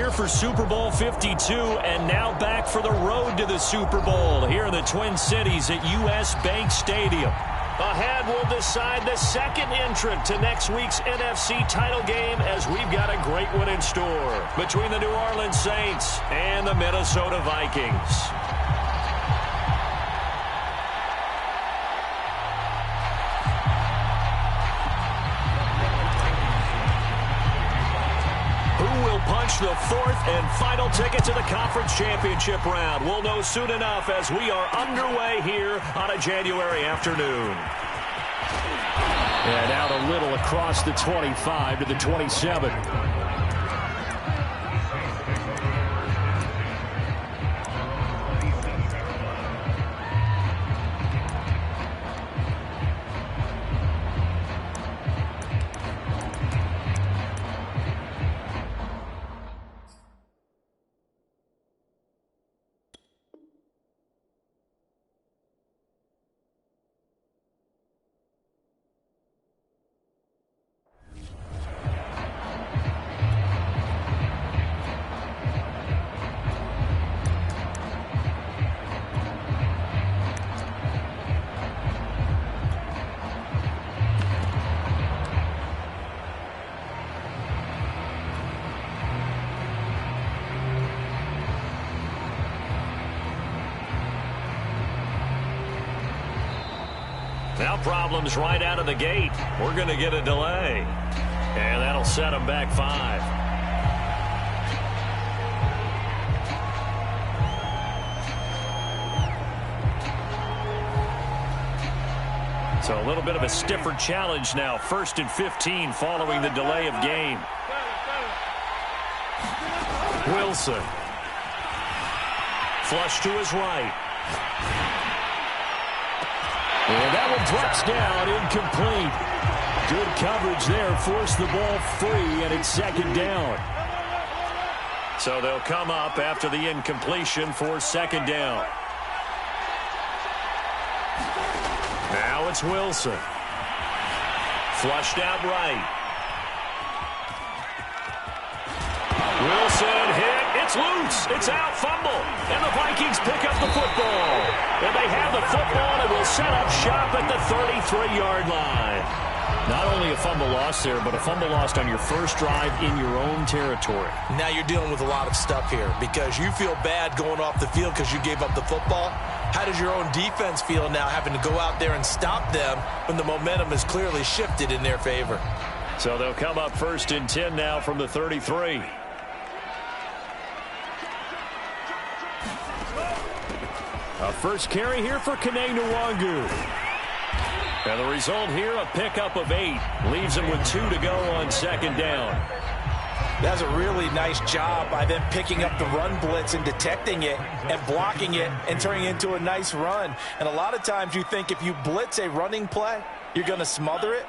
here for Super Bowl 52 and now back for the road to the Super Bowl here in the Twin Cities at U.S. Bank Stadium. Ahead, we'll decide the second entrant to next week's NFC title game as we've got a great one in store between the New Orleans Saints and the Minnesota Vikings. Punch the fourth and final ticket to the conference championship round. We'll know soon enough as we are underway here on a January afternoon. And out a little across the 25 to the 27. Now problems right out of the gate. We're going to get a delay. And that'll set them back 5. So a little bit of a stiffer challenge now. 1st and 15 following the delay of game. Wilson. Flush to his right. And that one drops down, incomplete. Good coverage there, forced the ball free, and it's 2nd down. So they'll come up after the incompletion for 2nd down. Now it's Wilson. Flushed out right. Wilson hit. It's loose. It's out. Fumble. And the Vikings pick up the football. And they have the football and will set up shop at the 33-yard line. Not only a fumble loss there, but a fumble lost on your first drive in your own territory. Now you're dealing with a lot of stuff here because you feel bad going off the field because you gave up the football. How does your own defense feel now having to go out there and stop them when the momentum is clearly shifted in their favor? So they'll come up 1st and 10 now from the 33. A first carry here for Kene Nwangu. And the result here, a pickup of 8. Leaves him with 2 to go on 2nd down. That's a really nice job by them picking up the run blitz and detecting it and blocking it and turning it into a nice run. And a lot of times you think if you blitz a running play, you're going to smother it.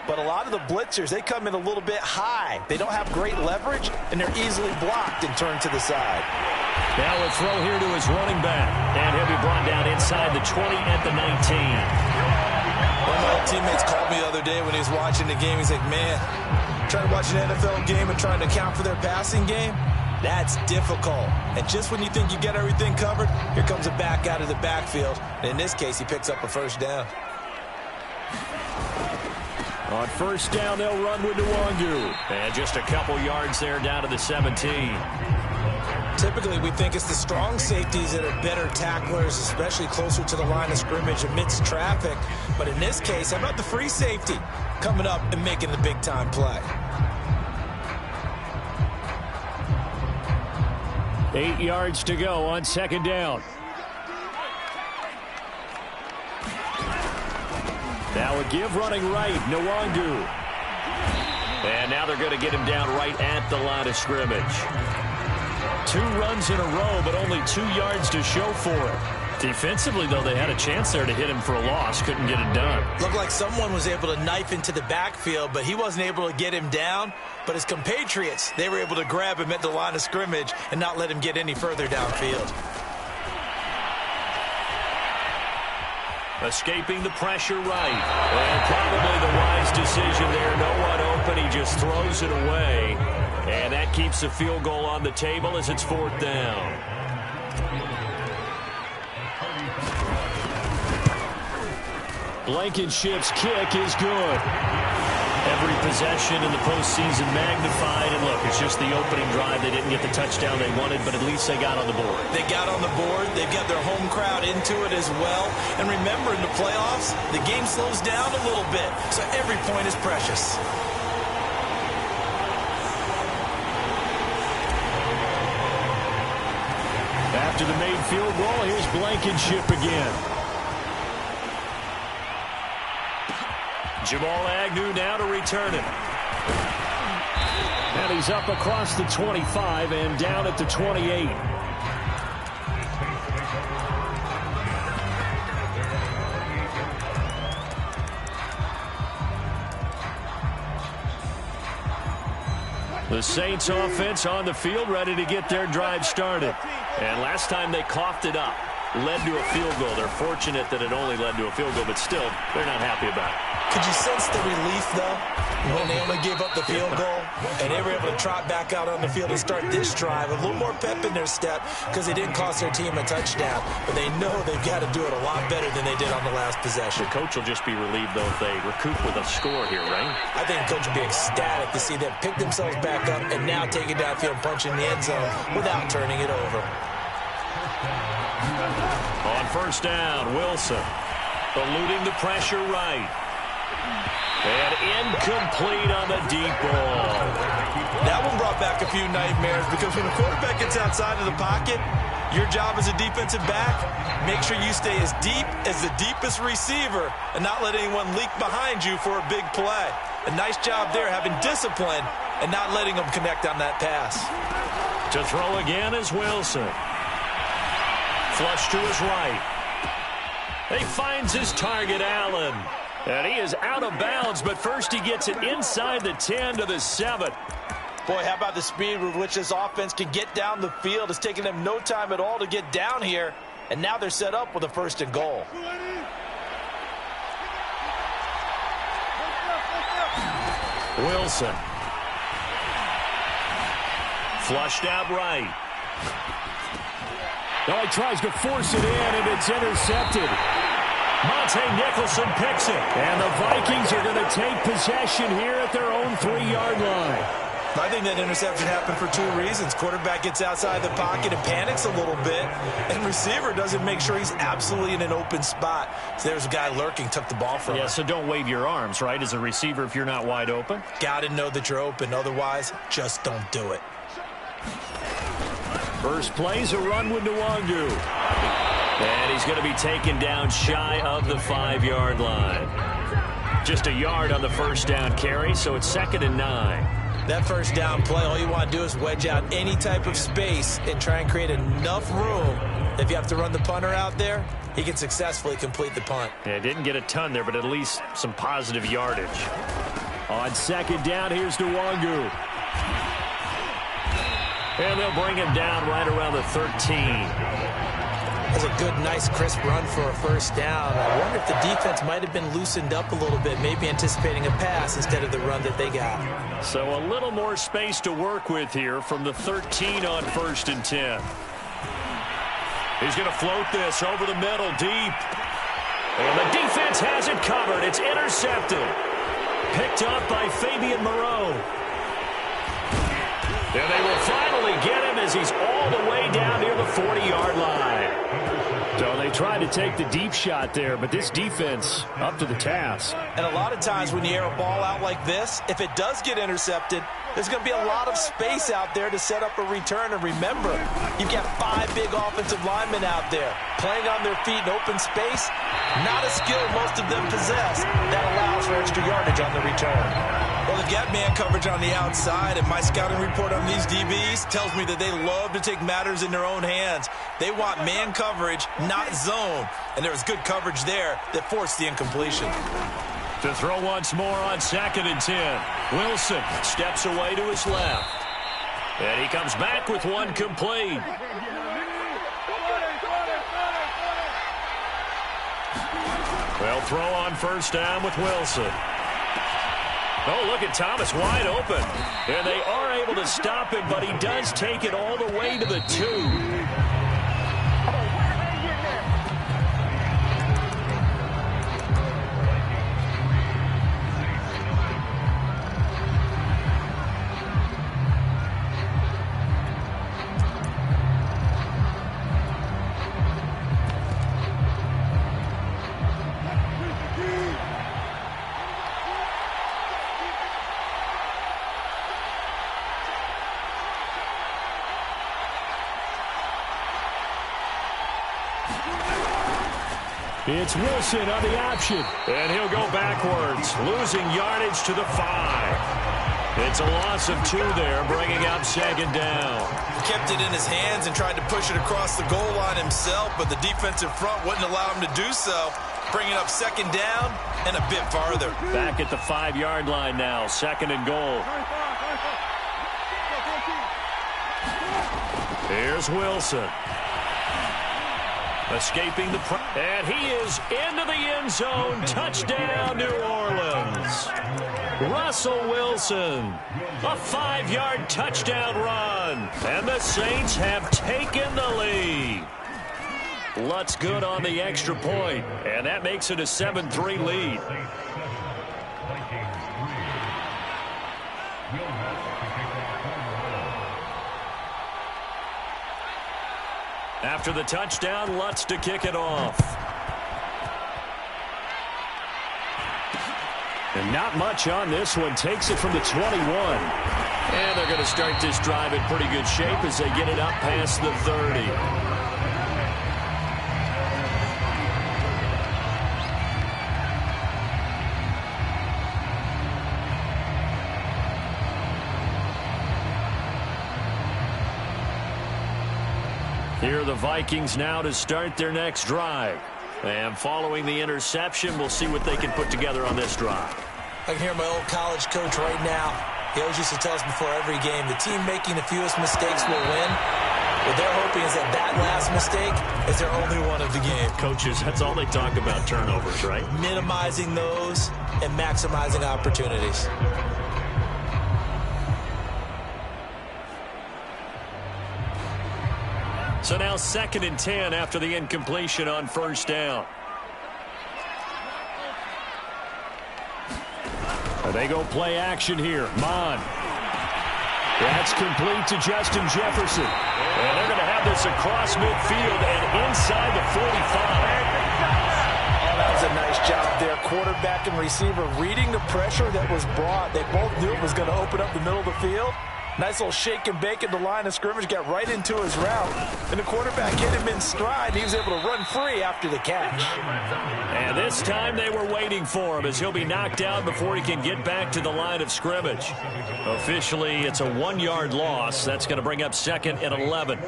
But a lot of the blitzers, they come in a little bit high. They don't have great leverage, and they're easily blocked and turned to the side. Now a throw here to his running back. And he'll be brought down inside the 20 at the 19. One of my old teammates called me the other day when he was watching the game. He's like, man, trying to watch an NFL game and trying to account for their passing game, that's difficult. And just when you think you get everything covered, here comes a back out of the backfield. And in this case, he picks up a 1st down. On 1st down, they'll run with Nwangu. And just a couple yards there down to the 17. Typically, we think it's the strong safeties that are better tacklers, especially closer to the line of scrimmage amidst traffic. But in this case, how about the free safety coming up and making the big-time play? 8 yards to go on 2nd down. Now a give running right, Nwangu. And now they're going to get him down right at the line of scrimmage. 2 runs in a row, but only 2 yards to show for it. Defensively, though, they had a chance there to hit him for a loss. Couldn't get it done. Looked like someone was able to knife into the backfield, but he wasn't able to get him down. But his compatriots, they were able to grab him at the line of scrimmage and not let him get any further downfield. Escaping the pressure right. And probably the wise decision there. No one open. He just throws it away. And that keeps the field goal on the table as it's 4th down. Blankenship's kick is good. Every possession in the postseason magnified. And look, it's just the opening drive. They didn't get the touchdown they wanted, but at least they got on the board. They got on the board. They've got their home crowd into it as well. And remember, in the playoffs, the game slows down a little bit, so every point is precious. After the made field goal, here's Blankenship again. Jamal Agnew now to return it. And he's up across the 25 and down at the 28. The Saints offense on the field, ready to get their drive started. And last time they coughed it up, led to a field goal. They're fortunate that it only led to a field goal, but still, they're not happy about it. Could you sense the relief, though, when they only gave up the field goal and they were able to trot back out on the field and start this drive? A little more pep in their step because they didn't cost their team a touchdown, but they know they've got to do it a lot better than they did on the last possession. The coach will just be relieved, though, if they recoup with a score here, right? I think the coach will be ecstatic to see them pick themselves back up and now take it downfield and punch in the end zone without turning it over. On 1st down, Wilson eluding the pressure right. And incomplete on the deep ball. That one brought back a few nightmares because when the quarterback gets outside of the pocket, your job as a defensive back, make sure you stay as deep as the deepest receiver and not let anyone leak behind you for a big play. A nice job there, having discipline and not letting them connect on that pass. To throw again is Wilson. Flush to his right. He finds his target, Allen. And he is out of bounds, but first he gets it inside the 10 to the 7. Boy, how about the speed with which this offense can get down the field? It's taken them no time at all to get down here, and now they're set up with a 1st and goal. Wilson. Flushed out right. Oh, he tries to force it in, and it's intercepted. Monte Nicholson picks it. And the Vikings are going to take possession here at their own 3-yard line. I think that interception happened for 2 reasons. Quarterback gets outside the pocket and panics a little bit, and receiver doesn't make sure he's absolutely in an open spot. So there's a guy lurking, took the ball from him. Yeah, so don't wave your arms, right, as a receiver if you're not wide open. Got to know that you're open. Otherwise, just don't do it. First play's a run with Nwangu. And he's going to be taken down shy of the 5-yard line. Just a yard on the 1st down carry, so it's 2nd and 9. That 1st down play, all you want to do is wedge out any type of space and try and create enough room. If you have to run the punter out there, he can successfully complete the punt. Yeah, didn't get a ton there, but at least some positive yardage. On 2nd down, here's Nwangu. And they'll bring him down right around the 13. That's a good, nice, crisp run for a 1st down. I wonder if the defense might have been loosened up a little bit, maybe anticipating a pass instead of the run that they got. So a little more space to work with here from the 13 on 1st and 10. He's going to float this over the middle, deep. And the defense has it covered. It's intercepted. Picked up by Fabian Moreau. And they will finally get him as he's all the way down near the 40-yard line. So they tried to take the deep shot there, but this defense up to the task. And a lot of times when you air a ball out like this, if it does get intercepted, there's going to be a lot of space out there to set up a return. And remember, you've got 5 big offensive linemen out there playing on their feet in open space. Not a skill most of them possess that allows for extra yardage on the return. Well, they've got man coverage on the outside, and my scouting report on these DBs tells me that they love to take matters in their own hands. They want man coverage, not zone, and there was good coverage there that forced the incompletion. To throw once more on 2nd and 10. Wilson steps away to his left. And he comes back with one complete. They'll throw on 1st down with Wilson. Oh, look at Thomas wide open. And they are able to stop him, but he does take it all the way to the 2. It's Wilson on the option. And he'll go backwards, losing yardage to the 5. It's a loss of 2 there, bringing up second down. He kept it in his hands and tried to push it across the goal line himself, but the defensive front wouldn't allow him to do so, bringing up second down and a bit farther. Back at the 5-yard line now, second and goal. Here's Wilson. Escaping the and he is into the end zone. Touchdown, New Orleans. Russell Wilson, a 5-yard touchdown run. And the Saints have taken the lead. Lutz good on the extra point, and that makes it a 7-3 lead. After the touchdown, Lutz to kick it off. And not much on this one. Takes it from the 21. And they're going to start this drive in pretty good shape as they get it up past the 30. Here are the Vikings now to start their next drive. And following the interception, we'll see what they can put together on this drive. I can hear my old college coach right now. He always used to tell us before every game, the team making the fewest mistakes will win. What they're hoping is that last mistake is their only one of the game. Coaches, that's all they talk about, turnovers, right? Minimizing those and maximizing opportunities. So now 2nd and 10 after the incompletion on first down. And they go play action here. Mon. That's complete to Justin Jefferson. And they're going to have this across midfield and inside the 45. Oh, that was a nice job there. Quarterback and receiver reading the pressure that was brought. They both knew it was going to open up the middle of the field. Nice little shake and bake at the line of scrimmage, got right into his route. And the quarterback hit him in stride. He was able to run free after the catch. And this time they were waiting for him as he'll be knocked down before he can get back to the line of scrimmage. Officially, it's a 1-yard loss. That's going to bring up 2nd and 11.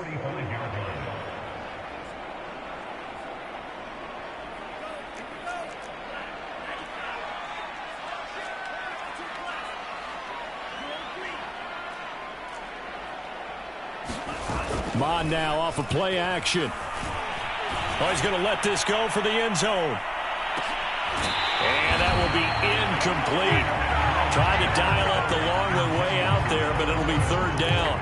Mon now off of play action. Oh, he's going to let this go for the end zone. And that will be incomplete. Trying to dial up the long way out there, but it'll be 3rd down.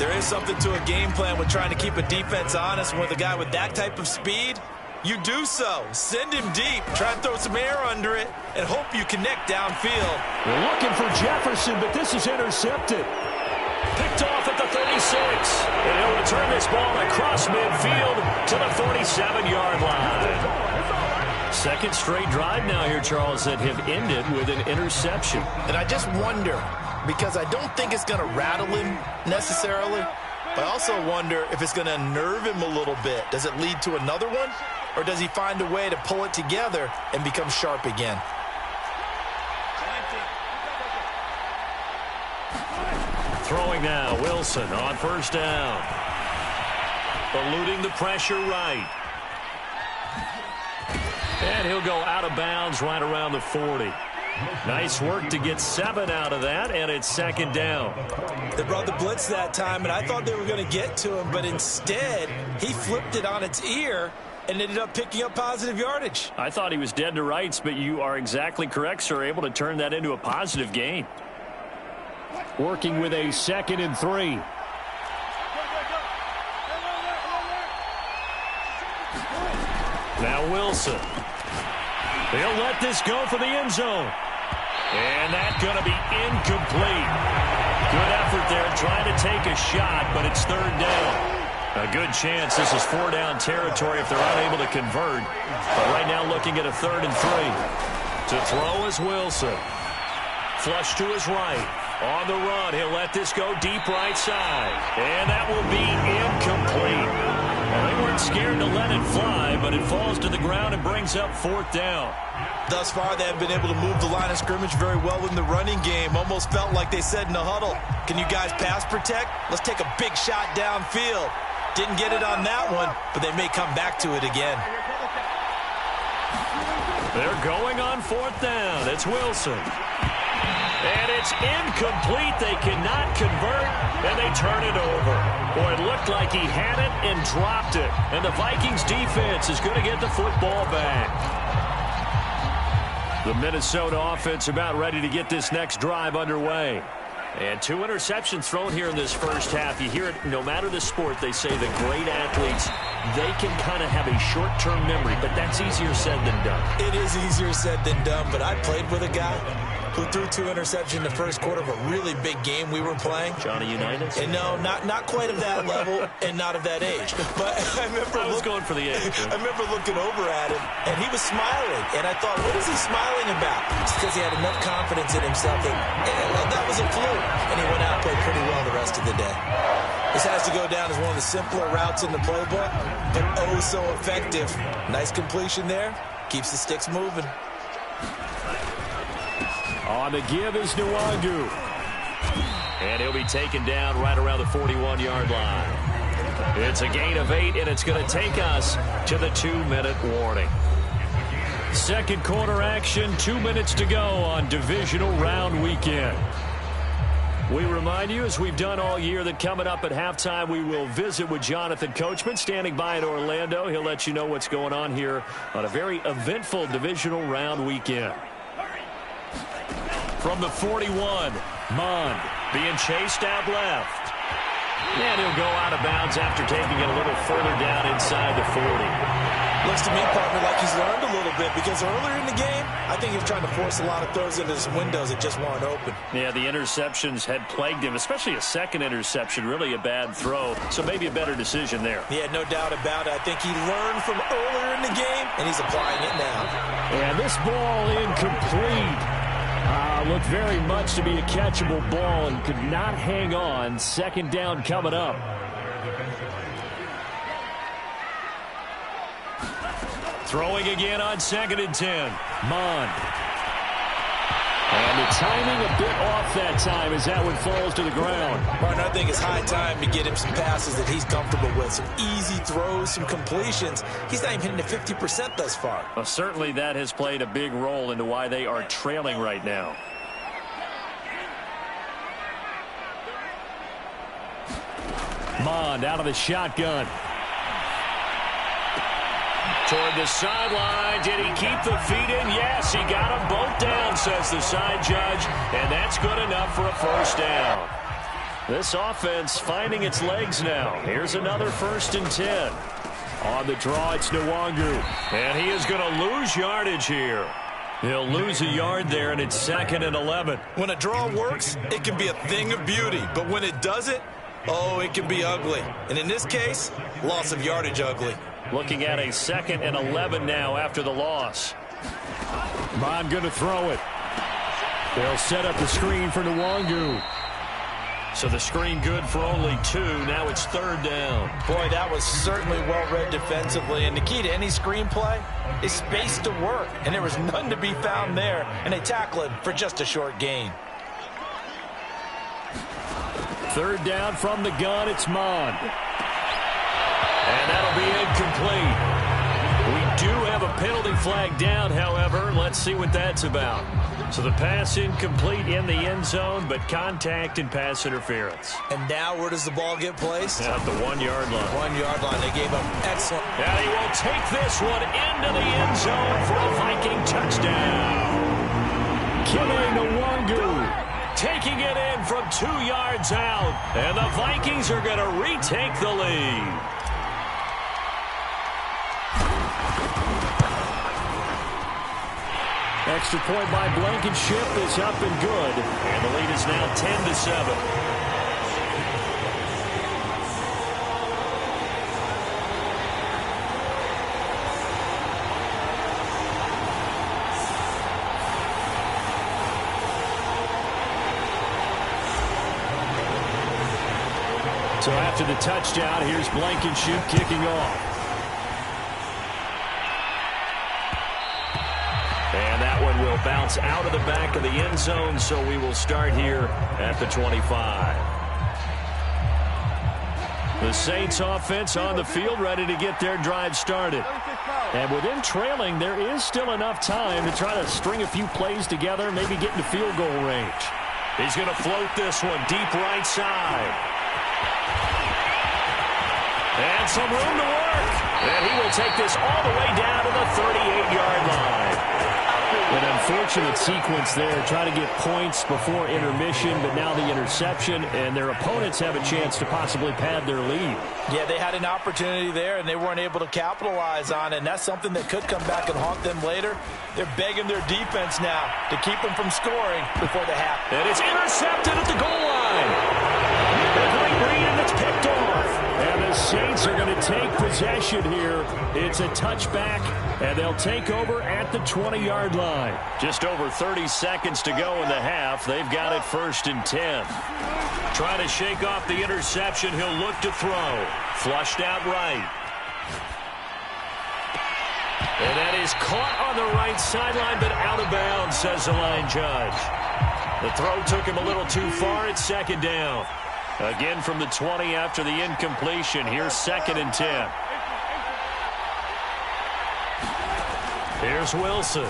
There is something to a game plan with trying to keep a defense honest. With a guy with that type of speed, you do so. Send him deep. Try and throw some air under it and hope you connect downfield. We're looking for Jefferson, but this is intercepted. Picked off at the 36. And he'll return this ball across midfield to the 47-yard line. Second straight drive now here, Charles, that have ended with an interception. And I just wonder, because I don't think it's going to rattle him necessarily, but I also wonder if it's going to unnerve him a little bit. Does it lead to another one? Or does he find a way to pull it together and become sharp again? Throwing now, Wilson on first down. Eluding the pressure right. And he'll go out of bounds right around the 40. Nice work to get 7 out of that, and it's 2nd down. They brought the blitz that time, and I thought they were going to get to him, but instead, he flipped it on its ear and ended up picking up positive yardage. I thought he was dead to rights, but you are exactly correct, sir. Able to turn that into a positive gain. Working with a 2nd and 3. Now Wilson. He'll let this go for the end zone. And that's going to be incomplete. Good effort there trying to take a shot, but it's 3rd down. A good chance this is 4-down territory if they're unable to convert. But right now looking at a 3rd and 3. To throw is Wilson. Flush to his right. On the run, he'll let this go deep right side. And that will be incomplete. Well, they weren't scared to let it fly, but it falls to the ground and brings up 4th down. Thus far, they have been able to move the line of scrimmage very well in the running game. Almost felt like they said in the huddle, can you guys pass protect? Let's take a big shot downfield. Didn't get it on that one, but they may come back to it again. They're going on 4th down. It's Wilson. And it's incomplete. They cannot convert, and they turn it over. Boy, it looked like he had it and dropped it. And the Vikings defense is going to get the football back. The Minnesota offense about ready to get this next drive underway. And 2 interceptions thrown here in this first half. You hear it no matter the sport. They say the great athletes, they can kind of have a short-term memory, but that's easier said than done. It is easier said than done, but I played with a guy who threw 2 interceptions in the first quarter of a really big game we were playing. Johnny Unitas? And no, not quite of that level and not of that age. But I remember I was going for the age. I remember looking over at him, and he was smiling. And I thought, what is he smiling about? It's because he had enough confidence in himself that was a fluke. And he went out and played pretty well the rest of the day. This has to go down as one of the simpler routes in the playbook, but oh so effective. Nice completion there. Keeps the sticks moving. On the give is Nwangu. And he'll be taken down right around the 41-yard line. It's a gain of 8, and it's going to take us to the 2-minute warning. Second quarter action, 2 minutes to go on divisional round weekend. We remind you, as we've done all year, that coming up at halftime, we will visit with Jonathan Coachman, standing by in Orlando. He'll let you know what's going on here on a very eventful divisional round weekend. From the 41, Mond being chased out left. And he'll go out of bounds after taking it a little further down inside the 40. Looks to me, partner, like he's learned a little bit, because earlier in the game, I think he was trying to force a lot of throws into some windows that just weren't open. Yeah, the interceptions had plagued him, especially a second interception, really a bad throw. So maybe a better decision there. Yeah, no doubt about it. I think he learned from earlier in the game, and he's applying it now. And this ball incomplete. Looked very much to be a catchable ball and could not hang on. 2nd down coming up. Throwing again on 2nd and 10. Mond. And the timing a bit off that time as that one falls to the ground. Martin, I think it's high time to get him some passes that he's comfortable with. Some easy throws, some completions. He's not even hitting the 50% thus far. Well, certainly that has played a big role into why they are trailing right now. Mond out of the shotgun. Toward the sideline. Did he keep the feet in? Yes, he got them both down, says the side judge. And that's good enough for a 1st down. This offense finding its legs now. Here's another 1st and 10. On the draw, it's Nwangu. And he is going to lose yardage here. He'll lose a yard there, and it's 2nd and 11. When a draw works, it can be a thing of beauty. But when it doesn't, oh, it can be ugly. And in this case, loss of yardage ugly. Looking at a 2nd and 11 now after the loss. Mond going to throw it. They'll set up the screen for Nwangu. So the screen good for only 2. Now it's 3rd down. Boy, that was certainly well-read defensively. And the key to any screenplay is space to work. And there was none to be found there. And they tackle it for just a short gain. 3rd down from the gun, it's Mond. And that'll be incomplete. We do have a penalty flag down, however. Let's see what that's about. So the pass incomplete in the end zone, but contact and pass interference. And now where does the ball get placed? At the 1-yard line. 1-yard line. They gave up excellent. And he will take this one into the end zone for a Viking touchdown. Kime Nwangu taking it in from 2 yards out. And the Vikings are going to retake the lead. Extra point by Blankenship is up and good. And the lead is now 10-7. So after the touchdown, here's Blankenship kicking off. And that one will bounce out of the back of the end zone, so we will start here at the 25. The Saints offense on the field, ready to get their drive started. And with them trailing, there is still enough time to try to string a few plays together, maybe get into field goal range. He's going to float this one deep right side. And some room to work. And he will take this all the way down to the 38-yard line. An unfortunate sequence there, trying to get points before intermission, but now the interception, and their opponents have a chance to possibly pad their lead. Yeah, they had an opportunity there, and they weren't able to capitalize on it, and that's something that could come back and haunt them later. They're begging their defense now to keep them from scoring before the half. And it's intercepted at the goal line. A great read, and it's picked off. And the Saints are going to take possession here. It's a touchback, and they'll take over at the 20-yard line. Just over 30 seconds to go in the half. They've got it 1st and 10. Trying to shake off the interception. He'll look to throw. Flushed out right. And that is caught on the right sideline, but out of bounds, says the line judge. The throw took him a little too far. It's 2nd down. Again from the 20 after the incompletion. Here's 2nd and 10. Here's Wilson.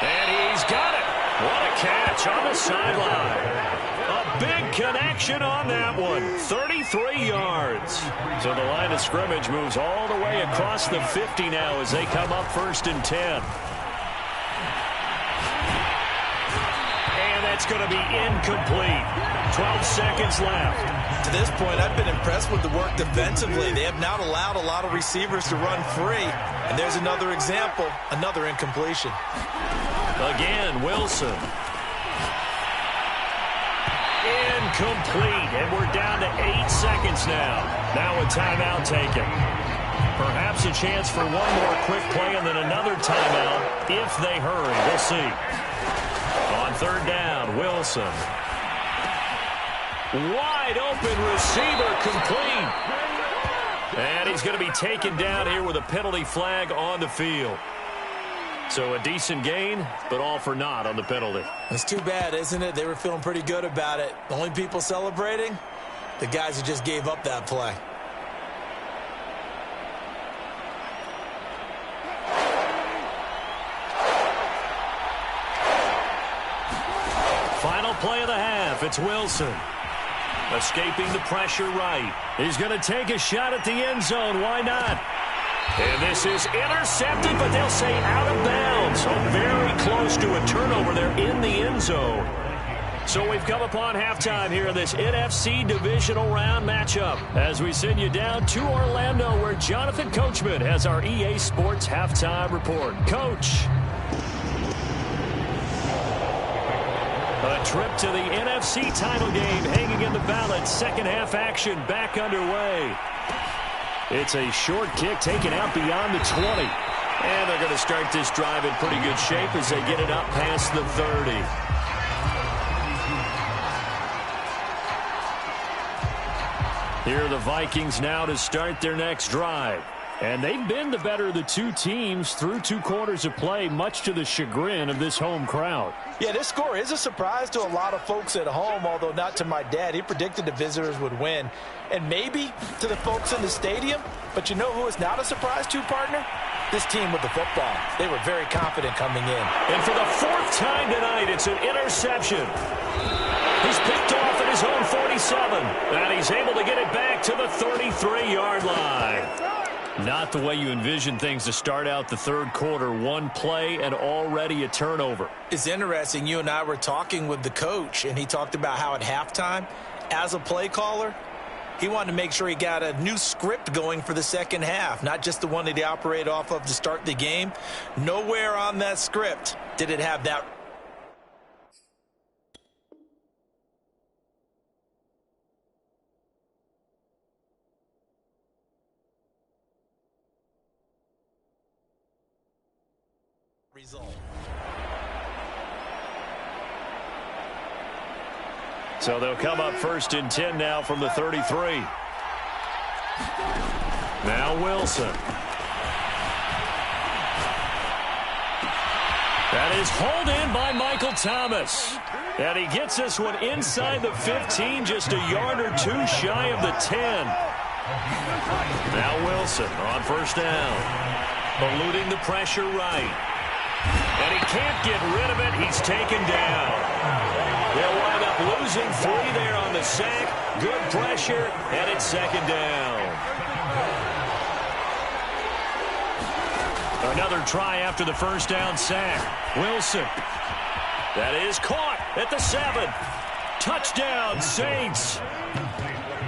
And he's got it. What a catch on the sideline. A big connection on that one. 33 yards. So the line of scrimmage moves all the way across the 50 now as they come up 1st and 10. It's going to be incomplete. 12 seconds left. To this point, I've been impressed with the work defensively. They have not allowed a lot of receivers to run free. And there's another example, another incompletion. Again, Wilson. Incomplete. And we're down to 8 seconds now. Now a timeout taken. Perhaps a chance for one more quick play and then another timeout if they hurry. We'll see. On 3rd down, Wilson. Wide open receiver, complete. And he's going to be taken down here with a penalty flag on the field. So a decent gain, but all for naught on the penalty. It's too bad, isn't it? They were feeling pretty good about it. The only people celebrating, the guys who just gave up that play. Final play of the half. It's Wilson. Escaping the pressure right. He's going to take a shot at the end zone. Why not? And this is intercepted, but they'll say out of bounds. So very close to a turnover there in the end zone. So we've come upon halftime here in this NFC divisional round matchup as we send you down to Orlando where Jonathan Coachman has our EA Sports halftime report. Coach. A trip to the NFC title game hanging in the balance. Second half action back underway. It's a short kick taken out beyond the 20. And they're going to start this drive in pretty good shape as they get it up past the 30. Here are the Vikings now to start their next drive. And they've been the better of the two teams through 2 quarters of play, much to the chagrin of this home crowd. Yeah, this score is a surprise to a lot of folks at home, although not to my dad. He predicted the visitors would win. And maybe to the folks in the stadium. But you know who is not a surprise to, partner? This team with the football. They were very confident coming in. And for the 4th time tonight, it's an interception. He's picked off at his own 47. And he's able to get it back to the 33-yard line. Not the way you envision things to start out the third quarter. 1 play and already a turnover. It's interesting. You and I were talking with the coach, and he talked about how at halftime, as a play caller, he wanted to make sure he got a new script going for the second half, not just the one that he operated off of to start the game. Nowhere on that script did it have that. Result. So they'll come up 1st and 10 now from the 33. Now Wilson. That is hauled in by Michael Thomas. And he gets this one inside the 15, just a yard or 2 shy of the 10. Now Wilson on 1st down. Eluding the pressure right. And he can't get rid of it. He's taken down. They'll wind up losing 3 there on the sack. Good pressure, and it's 2nd down. Another try after the 1st down sack. Wilson. That is caught at the 7. Touchdown, Saints.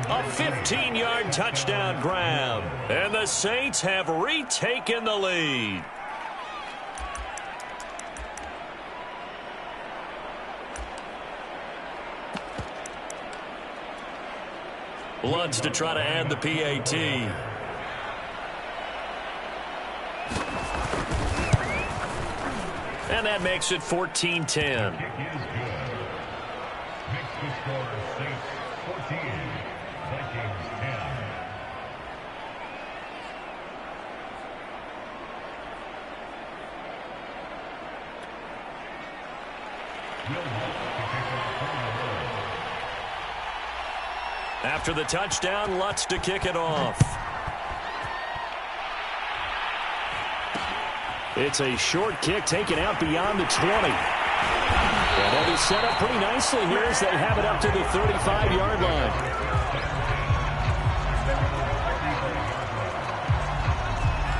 A 15-yard touchdown grab. And the Saints have retaken the lead. Lutz to try to add the PAT. And that makes it 14-10. After the touchdown, Lutz to kick it off. It's a short kick taken out beyond the 20. And they'll be set up pretty nicely here as they have it up to the 35-yard line.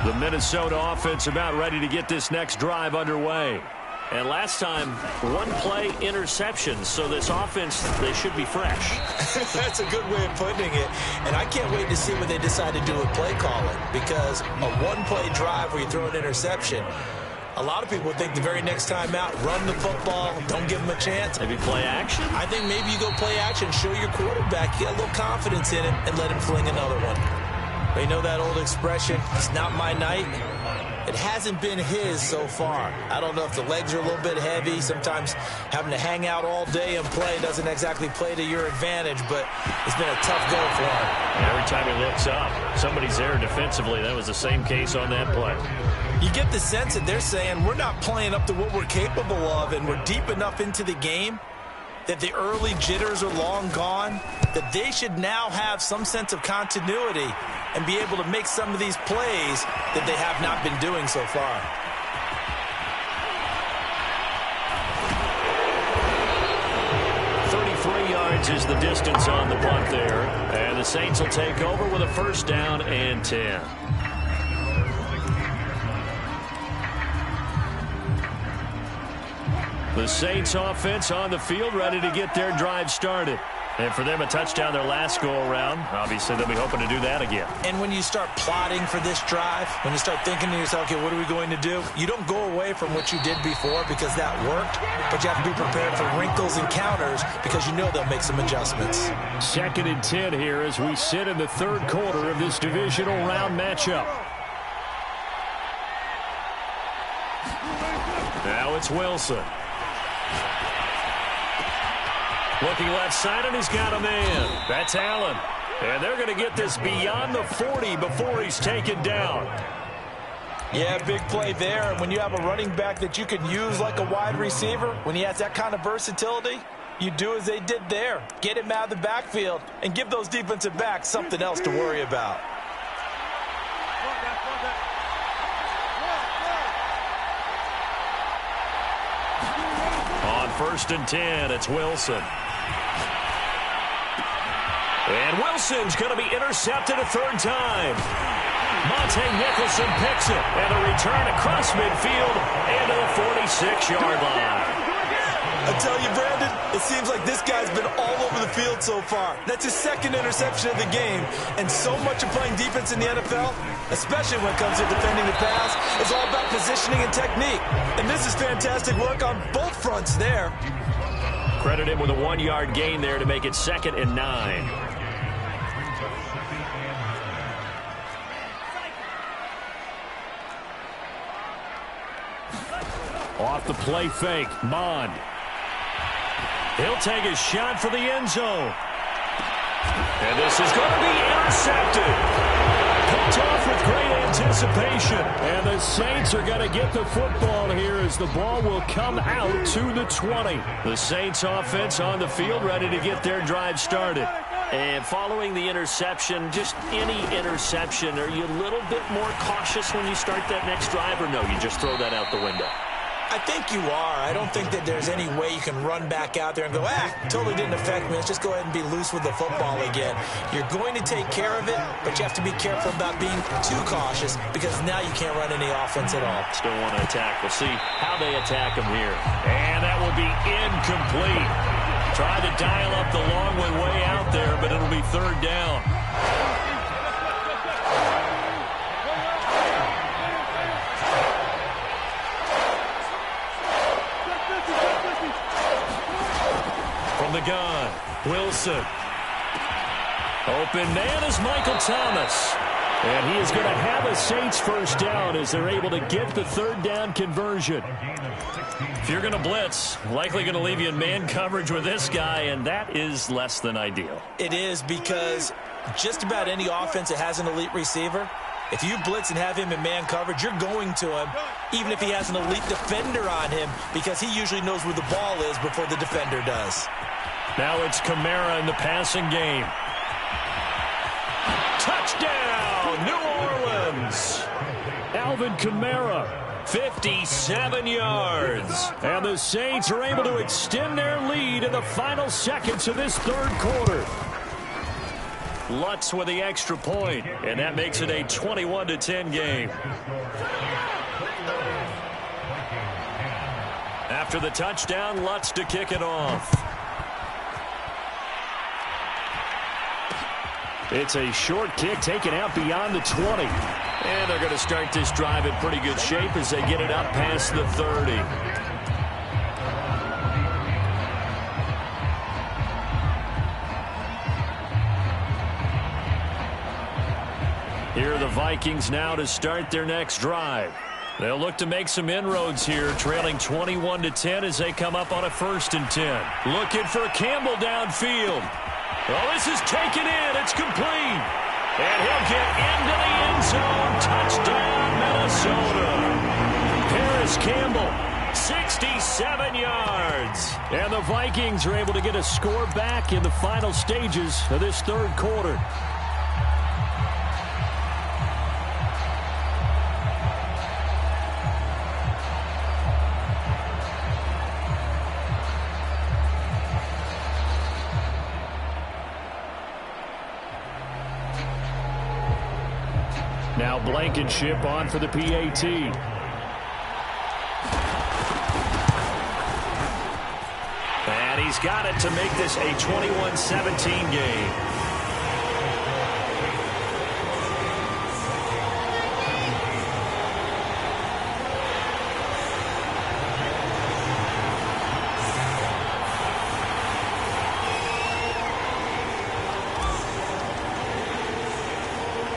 The Minnesota offense about ready to get this next drive underway. And last time, 1 play interception. So this offense, they should be fresh. That's a good way of putting it. And I can't wait to see what they decide to do with play calling. Because a 1-play drive where you throw an interception, a lot of people think the very next time out, run the football, don't give them a chance. Maybe play action? I think maybe you go play action, show your quarterback, you got a little confidence in him, and let him fling another one. But you know that old expression, it's not my night. It hasn't been his so far. I don't know if the legs are a little bit heavy. Sometimes having to hang out all day and play doesn't exactly play to your advantage, but it's been a tough go for him. Every time he looks up, somebody's there defensively. That was the same case on that play. You get the sense that they're saying we're not playing up to what we're capable of, and we're deep enough into the game that the early jitters are long gone, that they should now have some sense of continuity and be able to make some of these plays that they have not been doing so far. Is the distance on the punt there. And the Saints will take over with a 1st down and 10. The Saints offense on the field ready to get their drive started. And for them, a touchdown their last go-around. Obviously, they'll be hoping to do that again. And when you start plotting for this drive, when you start thinking to yourself, okay, what are we going to do? You don't go away from what you did before because that worked, but you have to be prepared for wrinkles and counters because you know they'll make some adjustments. 2nd and 10 here as we sit in the 3rd quarter of this divisional round matchup. Now it's Wilson. Looking left side, and he's got a man. That's Allen. And they're going to get this beyond the 40 before he's taken down. Yeah, big play there. And when you have a running back that you can use like a wide receiver, when he has that kind of versatility, you do as they did there. Get him out of the backfield and give those defensive backs something else to worry about. On 1st and 10, it's Wilson. And Wilson's going to be intercepted a 3rd time. Monte Nicholson picks it. And a return across midfield and to the 46-yard line. I tell you, Brandon, it seems like this guy's been all over the field so far. That's his 2nd interception of the game. And so much of playing defense in the NFL, especially when it comes to defending the pass, is all about positioning and technique. And this is fantastic work on both fronts there. Credit him with a 1-yard gain there to make it 2nd and 9. Off the play fake, Mond. He'll take a shot for the end zone. And this is going to be intercepted. Picked off with great anticipation. And the Saints are going to get the football here as the ball will come out to the 20. The Saints offense on the field ready to get their drive started. And following the interception, just any interception, are you a little bit more cautious when you start that next drive, or no, you just throw that out the window? I think you are. I don't think that there's any way you can run back out there and go, totally didn't affect me. Let's just go ahead and be loose with the football again. You're going to take care of it, but you have to be careful about being too cautious because now you can't run any offense at all. Still want to attack. We'll see how they attack him here. And that will be incomplete. Tried to dial up the long way out there, but it'll be 3rd down. From the gun, Wilson. Open man is Michael Thomas. And he is going to have a Saints 1st down as they're able to get the 3rd down conversion. If you're going to blitz, likely going to leave you in man coverage with this guy, and that is less than ideal. It is, because just about any offense that has an elite receiver, if you blitz and have him in man coverage, you're going to him, even if he has an elite defender on him, because he usually knows where the ball is before the defender does. Now it's Kamara in the passing game. Touchdown, New Orleans. Alvin Kamara. 57 yards. And the Saints are able to extend their lead in the final seconds of this 3rd quarter. Lutz with the extra point, and that makes it a 21-10 game. After the touchdown, Lutz to kick it off. It's a short kick taken out beyond the 20. And they're going to start this drive in pretty good shape as they get it up past the 30. Here are the Vikings now to start their next drive. They'll look to make some inroads here, trailing 21-10 as they come up on a 1st and 10. Looking for Campbell downfield. Oh, this is taken in. It's complete. And he'll get into the end zone. Touchdown, Minnesota. Paris Campbell, 67 yards. And the Vikings are able to get a score back in the final stages of this 3rd quarter. Now Blankenship on for the PAT. And he's got it to make this a 21-17 game.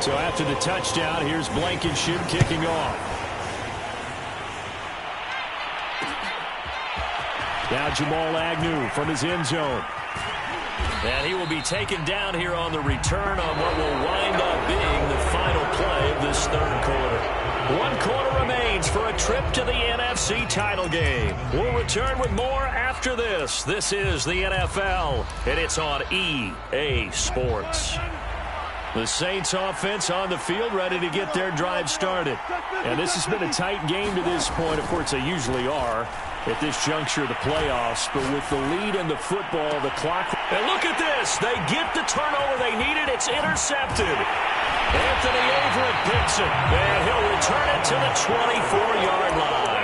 So after the touchdown, here's Blankenship kicking off. Now Jamal Agnew from his end zone. And he will be taken down here on the return on what will wind up being the final play of this third quarter. 1 quarter remains for a trip to the NFC title game. We'll return with more after this. This is the NFL, and it's on EA Sports. The Saints offense on the field, ready to get their drive started. And this has been a tight game to this point. Of course, they usually are at this juncture of the playoffs. But with the lead in the football, the clock. And look at this. They get the turnover they needed. It's intercepted. Anthony Averett picks it. And he'll return it to the 24-yard line.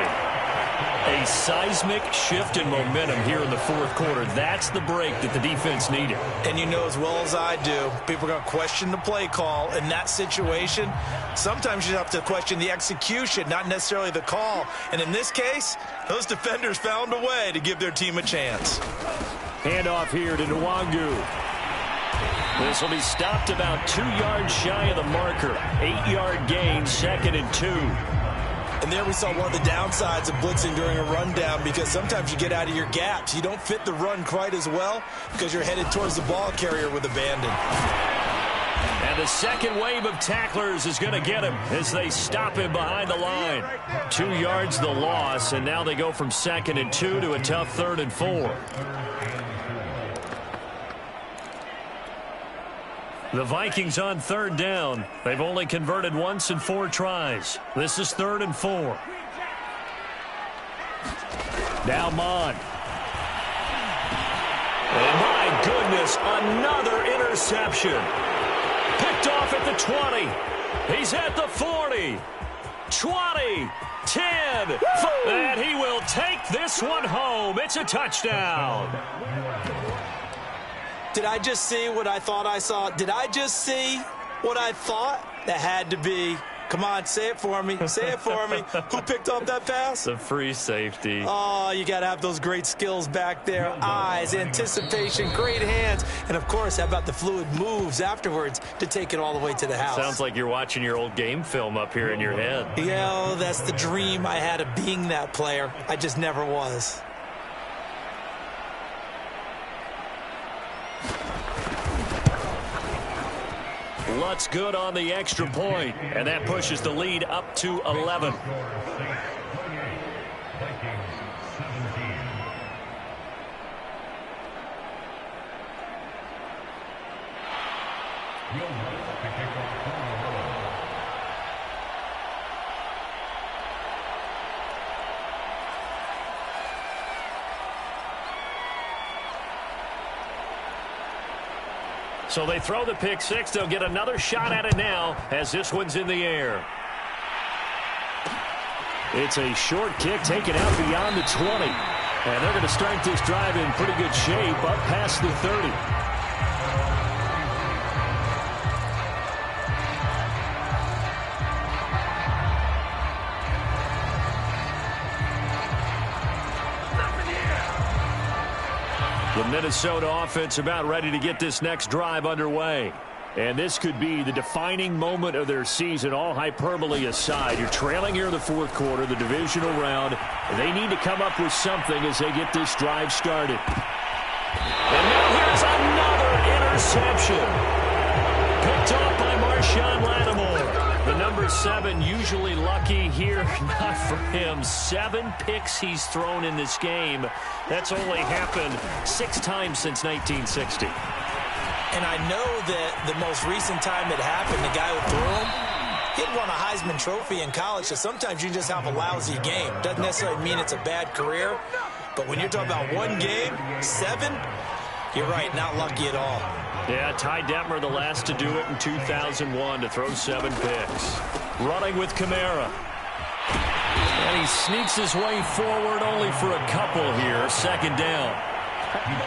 A seismic shift in momentum here in the fourth quarter. That's the break that the defense needed. And you know as well as I do, people are going to question the play call in that situation. Sometimes you have to question the execution, not necessarily the call. And in this case, those defenders found a way to give their team a chance. Handoff here to Nwangu. This will be stopped about 2 yards shy of the marker. 8-yard gain, 2nd and 2. And there we saw one of the downsides of blitzing during a rundown, because sometimes you get out of your gaps. You don't fit the run quite as well because you're headed towards the ball carrier with abandon. And the second wave of tacklers is going to get him as they stop him behind the line. 2 yards the loss, and now they go from 2nd and 2 to a tough 3rd and 4. The Vikings on 3rd down. They've only converted once in 4 tries. This is 3rd and 4. Now Mond. And my goodness, another interception. Picked off at the 20. He's at the 40. 20. 10. And he will take this one home. It's a touchdown. Did I just see what I thought I saw? Did I just see what I thought? That had to be. Come on, say it for me. Say it for me. Who picked up that pass? The free safety. Oh, you got to have those great skills back there. Eyes, anticipation, great hands. And, of course, how about the fluid moves afterwards to take it all the way to the house? Sounds like you're watching your old game film up here in your head. Yeah, that's the dream I had of being that player. I just never was. Lutz good on the extra point, and that pushes the lead up to 11. So they throw the pick six. They'll get another shot at it now as this one's in the air. It's a short kick taken out beyond the 20. And they're going to start this drive in pretty good shape up past the 30. The Minnesota offense about ready to get this next drive underway. And this could be the defining moment of their season, all hyperbole aside. You're trailing here in the fourth quarter, the divisional round. They need to come up with something as they get this drive started. And now here's another interception. Picked off by Marshawn Lattimore. The number 7 usually lucky here. Not for him. 7 picks he's thrown in this game. That's only happened 6 times since 1960. And I know that the most recent time it happened, the guy who threw him, he had won a Heisman Trophy in college, so sometimes you just have a lousy game. Doesn't necessarily mean it's a bad career, but when you're talking about one game, 7, you're right, not lucky at all. Yeah, Ty Detmer the last to do it in 2001 to throw 7 picks. Running with Kamara. And he sneaks his way forward only for a couple here. Second down.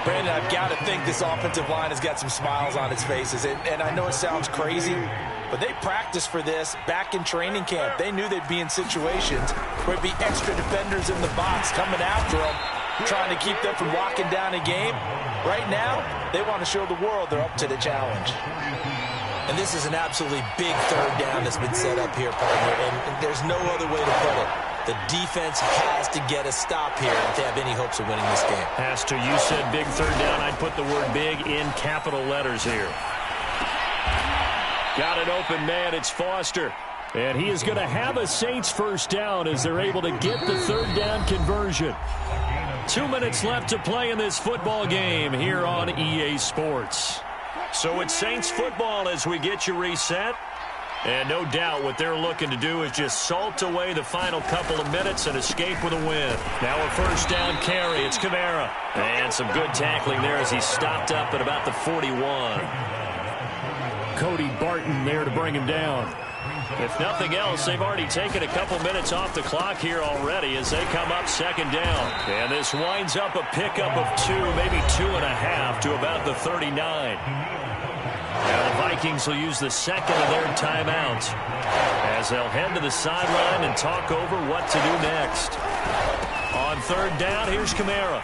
Brandon, I've got to think this offensive line has got some smiles on its faces. And I know it sounds crazy, but they practiced for this back in training camp. They knew they'd be in situations where it'd be extra defenders in the box coming after them, trying to keep them from locking down a game. Right now, they want to show the world they're up to the challenge. And this is an absolutely big third down that's been set up here, partner, and there's no other way to put it. The defense has to get a stop here if they have any hopes of winning this game. Has to. You said big third down. I'd put the word big in capital letters here. Got an open man. It's Foster. And he is going to have a Saints first down as they're able to get the third down conversion. 2 minutes left to play in this football game here on EA Sports. So it's Saints football as we get you reset. And no doubt what they're looking to do is just salt away the final couple of minutes and escape with a win. Now a first down carry. It's Kamara. And some good tackling there as he stopped up at about the 41. Cody Barton there to bring him down. If nothing else, they've already taken a couple minutes off the clock here already as they come up second down. And this winds up a pickup of 2, maybe 2.5 to about the 39. Now the Vikings will use the second of their timeouts as they'll head to the sideline and talk over what to do next. On third down, here's Kamara.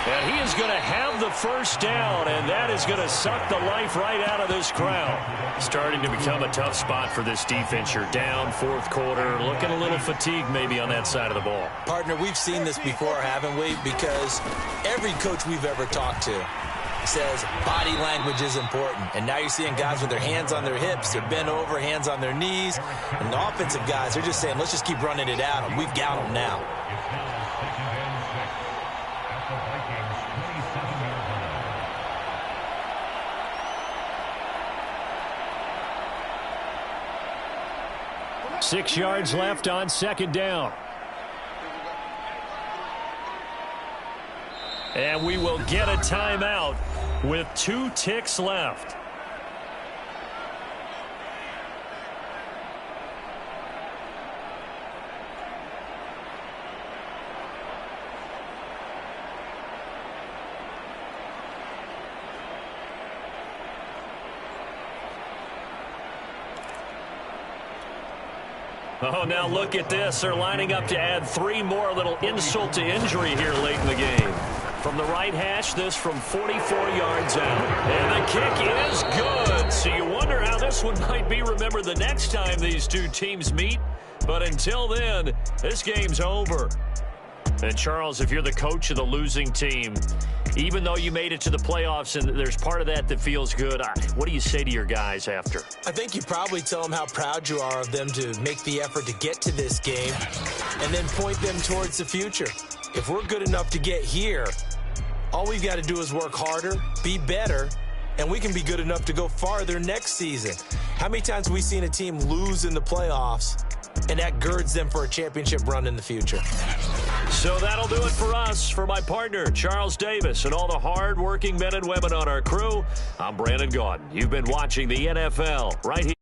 And he is going to have the first down, and that is going to suck the life right out of this crowd. Starting to become a tough spot for this defense. You're down fourth quarter, looking a little fatigued maybe on that side of the ball. Partner, we've seen this before, haven't we? Because every coach we've ever talked to says body language is important. And now you're seeing guys with their hands on their hips, they're bent over, hands on their knees. And the offensive guys, they're just saying, let's just keep running it at them. We've got them now. Six yards left on second down. And we will get a timeout with 2 ticks left. Oh, now look at this. They're lining up to add 3 more, a little insult to injury here late in the game. From the right hash, this from 44 yards out. And the kick is good. So you wonder how this one might be remembered the next time these two teams meet. But until then, this game's over. And Charles, if you're the coach of the losing team, even though you made it to the playoffs and there's part of that feels good, what do you say to your guys after? I think you probably tell them how proud you are of them to make the effort to get to this game and then point them towards the future. If we're good enough to get here, all we've got to do is work harder, be better, and we can be good enough to go farther next season. How many times have we seen a team lose in the playoffs, and that girds them for a championship run in the future? So that'll do it for us. For my partner, Charles Davis, and all the hard-working men and women on our crew, I'm Brandon Gaudin. You've been watching the NFL right here.